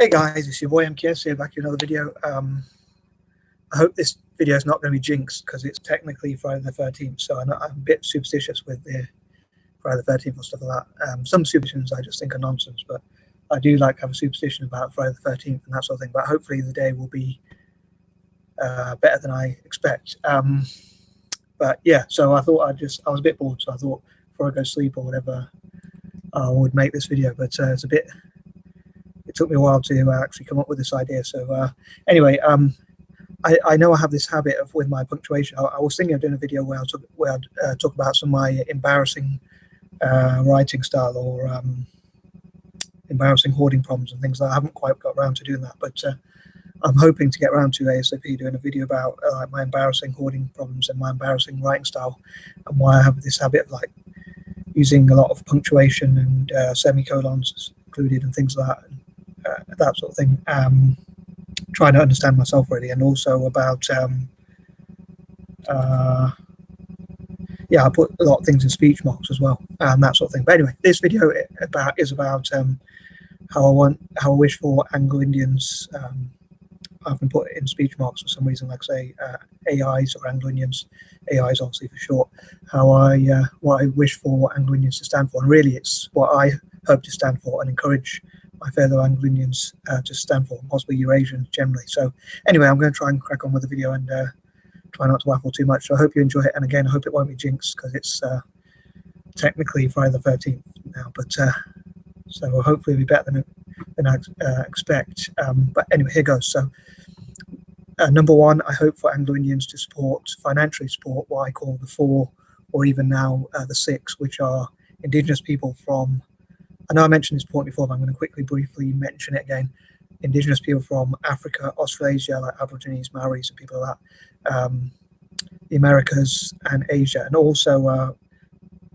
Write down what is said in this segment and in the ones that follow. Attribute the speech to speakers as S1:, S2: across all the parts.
S1: Hey guys, it's your boy M.K.S here, back in another video. I hope this video is not going to be jinxed because it's technically Friday the 13th, so I'm a bit superstitious with the Friday the 13th or stuff like that. Some superstitions I just think are nonsense, but I do like to have a superstition about Friday the 13th and that sort of thing. But hopefully the day will be better than I expect. But yeah, so I thought I was a bit bored, so I thought before I go to sleep or whatever, I would make this video. But it took me a while to actually come up with this idea. So anyway, I know I have this habit of with my punctuation. I was thinking of doing a video where I'd talk about some of my embarrassing writing style or embarrassing hoarding problems and things like that. I haven't quite got around to doing that, but I'm hoping to get around to ASAP doing a video about my embarrassing hoarding problems and my embarrassing writing style, and why I have this habit of like using a lot of punctuation and semicolons included and things like that. That sort of thing, trying to understand myself really, and also about yeah, I put a lot of things in speech marks as well, that sort of thing. But anyway, this video is about how I wish for Anglo-Indians. I've been put in speech marks for some reason, like say A.I.s or Anglo-Indians, A.I.s obviously for short. What I wish for Anglo-Indians to stand for, and really it's what I hope to stand for and encourage my fellow Anglo-Indians to stand for, possibly Eurasians generally. So anyway, I'm going to try and crack on with the video and try not to waffle too much. So I hope you enjoy it, and again, I hope it won't be jinxed because it's technically Friday the 13th now, but so hopefully it'll be better than I expect. But anyway, here goes. So number one, I hope for Anglo-Indians to financially support what I call the four, or even now the six, which are Indigenous people from, I know I mentioned this point before, but I'm going to briefly mention it again. Indigenous people from Africa, Australasia, like Aborigines, Maoris, and people like that, the Americas and Asia, and also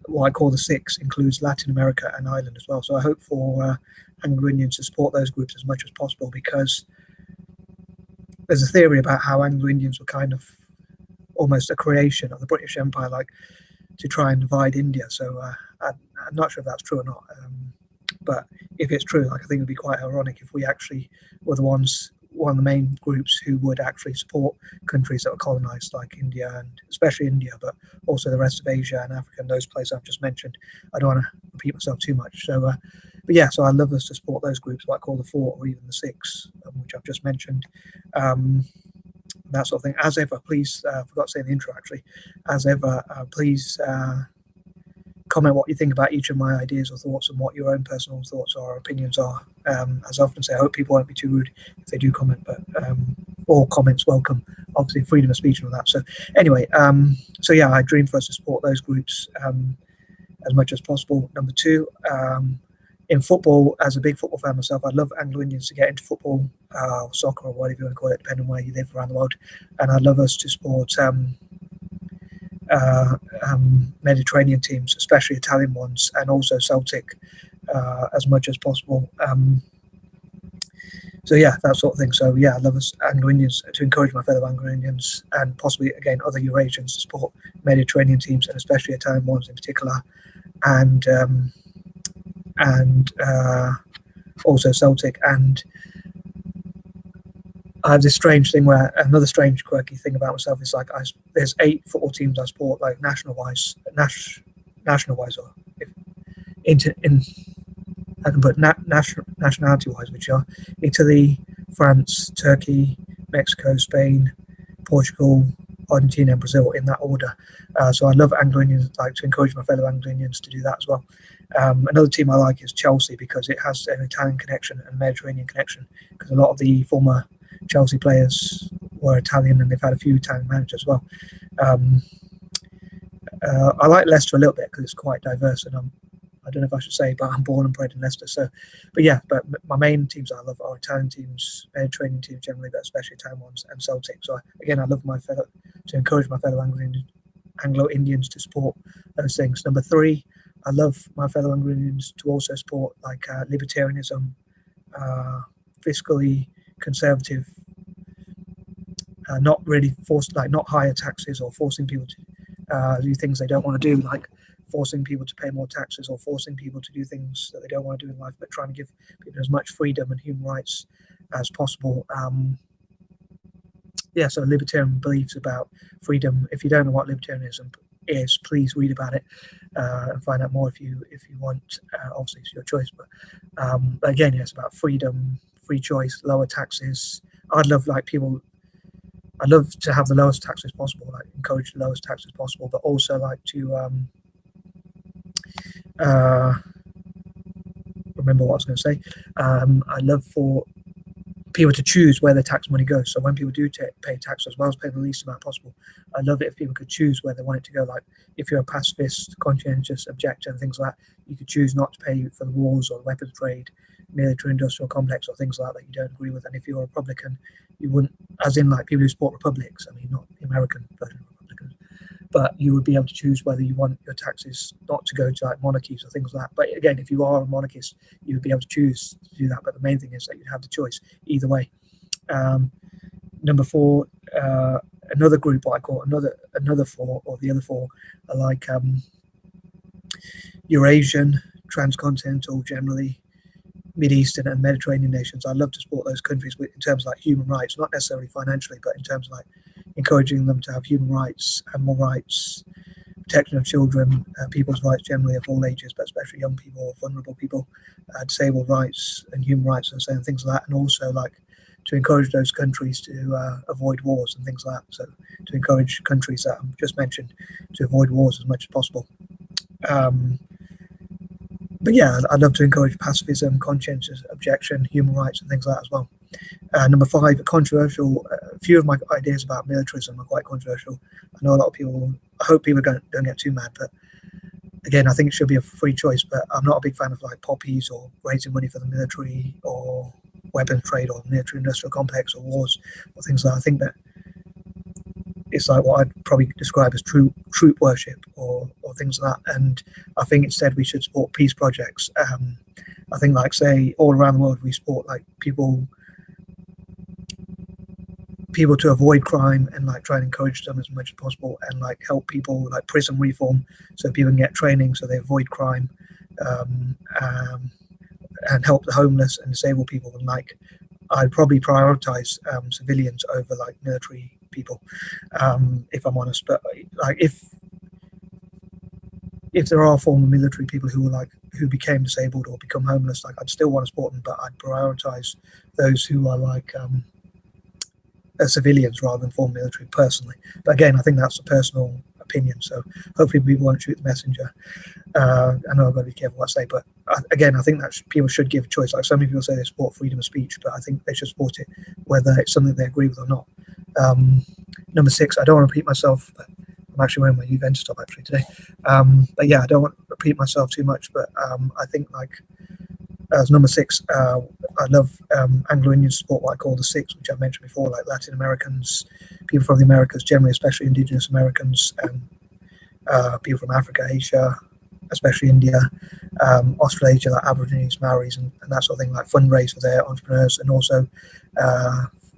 S1: what I call the six includes Latin America and Ireland as well. So I hope for Anglo-Indians to support those groups as much as possible, because there's a theory about how Anglo-Indians were kind of almost a creation of the British Empire, like to try and divide India. So I'm not sure if that's true or not. But if it's true, like, I think it would be quite ironic if we actually were one of the main groups who would actually support countries that were colonized, like India, and especially India, but also the rest of Asia and Africa and those places I've just mentioned. I don't want to repeat myself too much. So, but yeah, so I'd love us to support those groups, what I call the four or even the six, which I've just mentioned. That sort of thing. As ever, please, I forgot to say in the intro actually, as ever, please comment what you think about each of my ideas or thoughts, and what your own personal thoughts or opinions are. As I often say, I hope people won't be too rude if they do comment, but all comments welcome, obviously freedom of speech and all that. So anyway, so yeah, I dream for us to support those groups as much as possible. Number two, in football, as a big football fan myself, I'd love Anglo-Indians to get into football, or soccer, or whatever you want to call it, depending on where you live around the world. And I'd love us to support Mediterranean teams, especially Italian ones, and also Celtic, as much as possible. So yeah, that sort of thing. So yeah, I love us Anglo-Indians to encourage my fellow Anglo-Indians, and possibly again other Eurasians, to support Mediterranean teams, and especially Italian ones in particular, and also Celtic. And I have this strange thing where, another strange quirky thing about myself is like there's 8 football teams I support, like national wise, or I can put nationality wise, which are Italy, France, Turkey, Mexico, Spain, Portugal, Argentina, and Brazil, in that order. So I love Anglo-Indians, like to encourage my fellow Anglo-Indians to do that as well. Another team I like is Chelsea, because it has an Italian connection and Mediterranean connection, because a lot of the former Chelsea players were Italian, and they've had a few Italian managers as well. I like Leicester a little bit because it's quite diverse, and I don't know if I should say, but I'm born and bred in Leicester. So, but yeah, but my main teams I love are Italian teams, Mediterranean teams generally, but especially Italian ones, and Celtic. So again, I love to encourage my fellow Anglo-Indians to support those things. Number three, I love my fellow Anglo-Indians to also support like libertarianism, fiscally conservative, not really forced, like not higher taxes or forcing people to do things they don't want to do, like forcing people to pay more taxes or forcing people to do things that they don't want to do in life, but trying to give people as much freedom and human rights as possible. Yeah, so libertarian beliefs about freedom. If you don't know what libertarianism is, please read about it and find out more if you want. Obviously, it's your choice, but again, yeah, it's about freedom, free choice, lower taxes. I'd love to have the lowest taxes possible, like encourage the lowest taxes possible, but also like to remember what I was going to say. I'd love for people to choose where their tax money goes. So when people do pay tax, as well as pay the least amount possible, I love it if people could choose where they want it to go. Like if you're a pacifist, conscientious objector, and things like that, you could choose not to pay for the wars or the weapons trade, military-industrial complex, or things like that you don't agree with. And if you're a Republican, you wouldn't, as in like people who support republics. I mean, not the American version of Republicans, but you would be able to choose whether you want your taxes not to go to like monarchies or things like that. But again, if you are a monarchist, you would be able to choose to do that. But the main thing is that you'd have the choice either way. Number 4, another group I call another 4, or the other 4 are like Eurasian, transcontinental, generally Mid-Eastern and Mediterranean nations. I love to support those countries in terms of like human rights, not necessarily financially, but in terms of like encouraging them to have human rights, animal rights, protection of children, people's rights generally of all ages, but especially young people or vulnerable people, disabled rights and human rights and so on, things like that. And also like to encourage those countries to avoid wars and things like that. So to encourage countries that I've just mentioned to avoid wars as much as possible. But yeah, I'd love to encourage pacifism, conscientious objection, human rights, and things like that as well. Number 5, controversial. A few of my ideas about militarism are quite controversial. I know a lot of people. I hope people don't get too mad, but again, I think it should be a free choice. But I'm not a big fan of like poppies or raising money for the military or weapons trade or military-industrial complex or wars or things like that. I think that it's like what I'd probably describe as troop worship or things like that. And I think instead we should support peace projects. I think like say all around the world we support like people to avoid crime and like try and encourage them as much as possible and like help people like prison reform so people can get training so they avoid crime, and help the homeless and disabled people. And like I'd probably prioritize civilians over like military people, if I'm honest. But like if there are former military people who became disabled or become homeless, like I'd still want to support them, but I'd prioritize those who are like civilians rather than former military personally. But again, I think that's a personal opinion, so hopefully people won't shoot the messenger. I know I've got to be careful what I say, but again, I think that people should give a choice. Like so many people say they support freedom of speech, but I think they should support it whether it's something they agree with or not. Number 6, I don't want to repeat myself, but I'm actually wearing my Juventus top actually today. But yeah, I don't want to repeat myself too much, but I think like as number 6, I love Anglo-Indian support, what I call the 6, which I've mentioned before, like Latin Americans, people from the Americas, generally, especially indigenous Americans, people from Africa, Asia, especially India, Australasia, like Aborigines, Maoris, and that sort of thing, like fundraise for their entrepreneurs, and also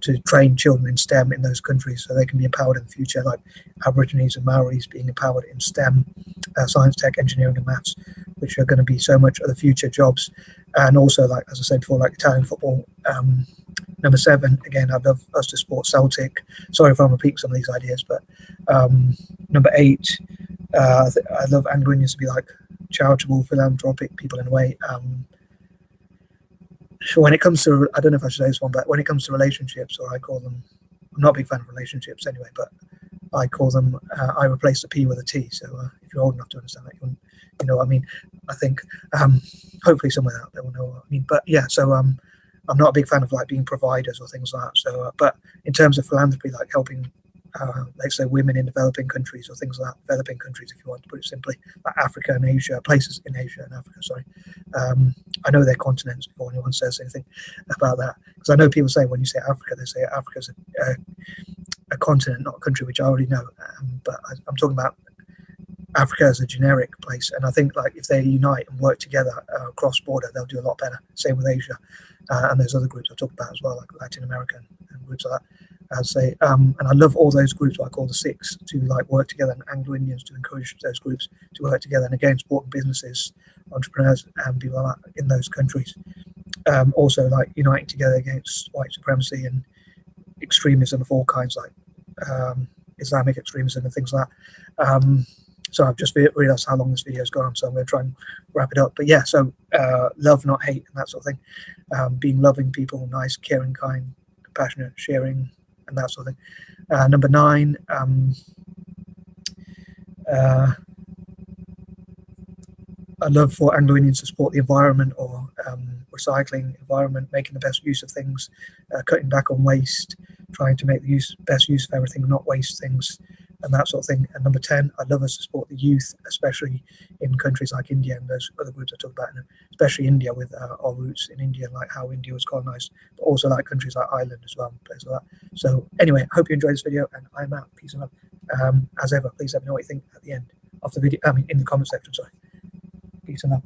S1: to train children in STEM in those countries so they can be empowered in the future, like Aborigines and Maoris being empowered in STEM, science, tech, engineering, and maths, which are going to be so much of the future jobs. And also, like as I said before, like Italian football. Number 7, again, I'd love us to support Celtic. Sorry if I'm repeating some of these ideas, but number 8, I love Anglo-Indians to be like charitable, philanthropic people in a way. When it comes to, I don't know if I should say this one, but when it comes to relationships, or I call them, I'm not a big fan of relationships anyway, but I call them, I replace the P with a T. So if you're old enough to understand that, you know what I mean. I think hopefully someone out there will know what I mean. But yeah, so I'm not a big fan of like being providers or things like that. So, but in terms of philanthropy, like helping, let's say women in developing countries or things like that, developing countries, if you want to put it simply, like Africa and Asia, places in Asia and Africa, sorry. I know they're continents before anyone says anything about that. Because I know people say when you say Africa, they say Africa's a continent, not a country, which I already know. But I'm talking about Africa as a generic place. And I think like if they unite and work together cross border, they'll do a lot better. Same with Asia. And there's other groups I've talked about as well, like Latin America and groups like that. as say, and I love all those groups, what I call the six, to like work together, and Anglo-Indians to encourage those groups to work together, and again supporting businesses, entrepreneurs, and people like that in those countries. Also like uniting together against white supremacy and extremism of all kinds, like Islamic extremism and things like that. So I've just realised how long this video's gone on, so I'm going to try and wrap it up. But yeah, so love, not hate, and that sort of thing. Being loving people, nice, caring, kind, compassionate, sharing, and that sort of thing. Number 9, I love for Anglo-Indians to support the environment, or recycling, environment, making the best use of things, cutting back on waste, trying to make the best use of everything, not waste things, and that sort of thing. And number 10, I'd love us to support the youth, especially in countries like India and those other groups I talked about, and especially India with our roots in India, like how India was colonized, but also like countries like Ireland as well, places like that. So anyway, I hope you enjoyed this video, and I'm out. Peace and love. As ever, please let me know what you think at the end of the video, I mean in the comment section, sorry. Peace and love.